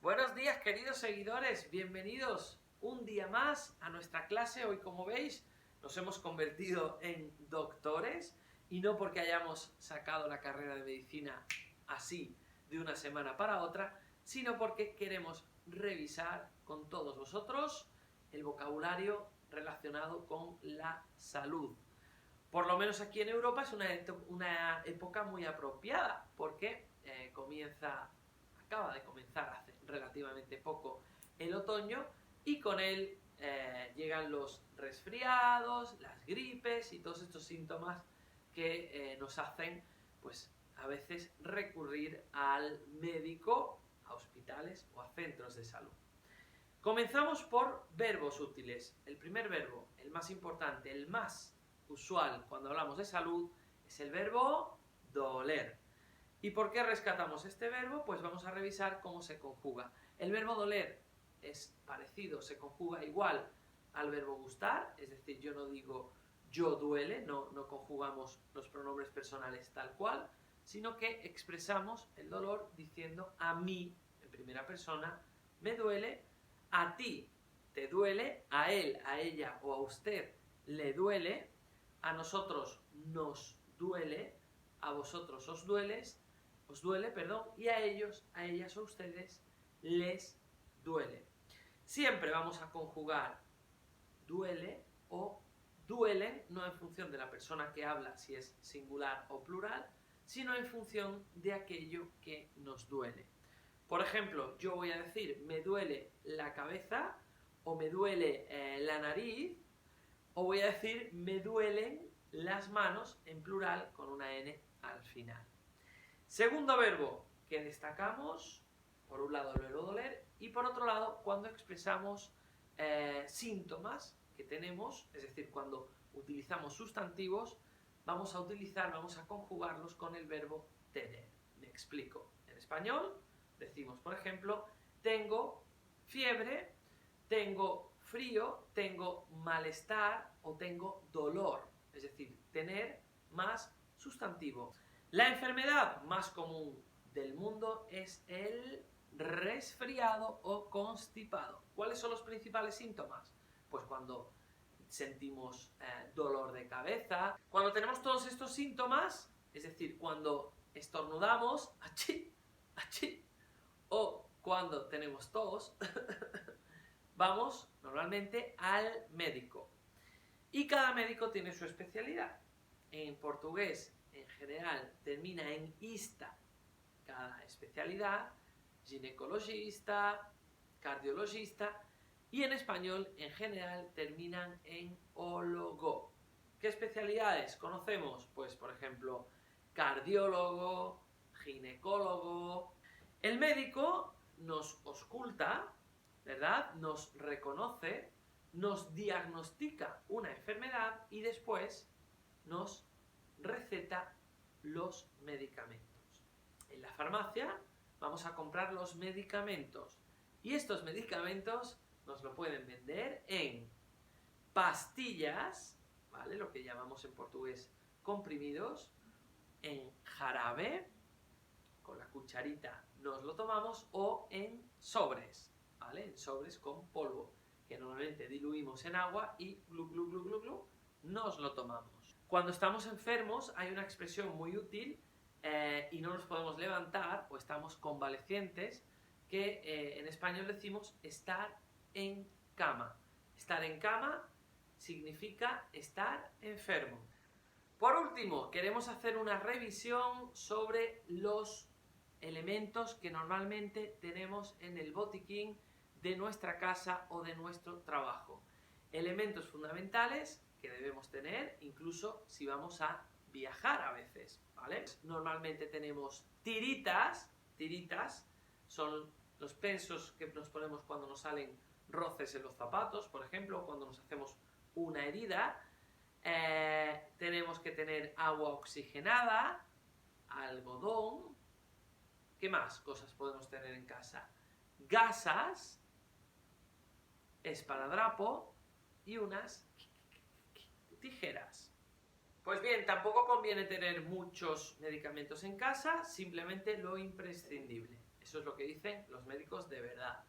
Buenos días, queridos seguidores, bienvenidos un día más a nuestra clase. Hoy, como veis, nos hemos convertido en doctores y no porque hayamos sacado la carrera de medicina así de una semana para otra, sino porque queremos revisar con todos vosotros el vocabulario relacionado con la salud. Por lo menos aquí en Europa es una época muy apropiada porque acaba de comenzar hace relativamente poco el otoño y con él llegan los resfriados, las gripes y todos estos síntomas que nos hacen pues a veces recurrir al médico, a hospitales o a centros de salud. Comenzamos por verbos útiles. El primer verbo, el más importante, el más usual cuando hablamos de salud, es el verbo doler. ¿Y por qué rescatamos este verbo? Pues vamos a revisar cómo se conjuga. El verbo doler es parecido, se conjuga igual al verbo gustar, es decir, yo no digo yo duele, no conjugamos los pronombres personales tal cual, sino que expresamos el dolor diciendo a mí, en primera persona, me duele, a ti te duele, a él, a ella o a usted le duele, a nosotros nos duele, a vosotros os duele, y a ellos, a ellas o a ustedes les duele. Siempre vamos a conjugar duele o duelen, no en función de la persona que habla, si es singular o plural, sino en función de aquello que nos duele. Por ejemplo, yo voy a decir me duele la cabeza, o me duele la nariz, o voy a decir me duelen las manos, en plural, con una N al final. Segundo verbo que destacamos, por un lado el verbo doler, y por otro lado cuando expresamos síntomas que tenemos, es decir, cuando utilizamos sustantivos, vamos a conjugarlos con el verbo tener. Me explico. En español decimos, por ejemplo, tengo fiebre, tengo frío, tengo malestar o tengo dolor. Es decir, tener más sustantivo. La enfermedad más común del mundo es el resfriado o constipado. ¿Cuáles son los principales síntomas? Pues cuando sentimos dolor de cabeza, cuando tenemos todos estos síntomas, es decir, cuando estornudamos, ¡achí! ¡achí! O cuando tenemos tos, vamos normalmente al médico. Y cada médico tiene su especialidad. En portugués, en general, termina en ista cada especialidad, ginecologista, cardiologista, y en español, en general, terminan en ólogo. ¿Qué especialidades conocemos? Pues, por ejemplo, cardiólogo, ginecólogo. El médico nos ausculta, ¿verdad? Nos reconoce, nos diagnostica una enfermedad y después nos receta los medicamentos. En la farmacia vamos a comprar los medicamentos y estos medicamentos nos lo pueden vender en pastillas, ¿vale? Lo que llamamos en portugués comprimidos, en jarabe, con la cucharita nos lo tomamos, o en sobres, ¿vale? En sobres con polvo, que normalmente diluimos en agua y glu, glu, glu, glu, glu, nos lo tomamos. Cuando estamos enfermos hay una expresión muy útil y no nos podemos levantar o estamos convalecientes, que en español decimos estar en cama. Estar en cama significa estar enfermo. Por último, queremos hacer una revisión sobre los elementos que normalmente tenemos en el botiquín de nuestra casa o de nuestro trabajo. Elementos fundamentales que debemos tener, incluso si vamos a viajar a veces, ¿vale? Normalmente tenemos tiritas son los pensos que nos ponemos cuando nos salen roces en los zapatos, por ejemplo, cuando nos hacemos una herida. Tenemos que tener agua oxigenada, algodón. ¿Qué más cosas podemos tener en casa? Gasas, esparadrapo y unas tijeras. Pues bien, tampoco conviene tener muchos medicamentos en casa, simplemente lo imprescindible. Eso es lo que dicen los médicos de verdad.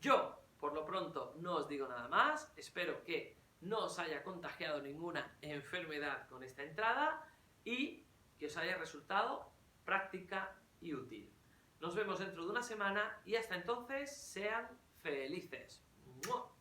Yo, por lo pronto, no os digo nada más. Espero que no os haya contagiado ninguna enfermedad con esta entrada y que os haya resultado práctica y útil. Nos vemos dentro de una semana y hasta entonces sean felices. ¡Mua!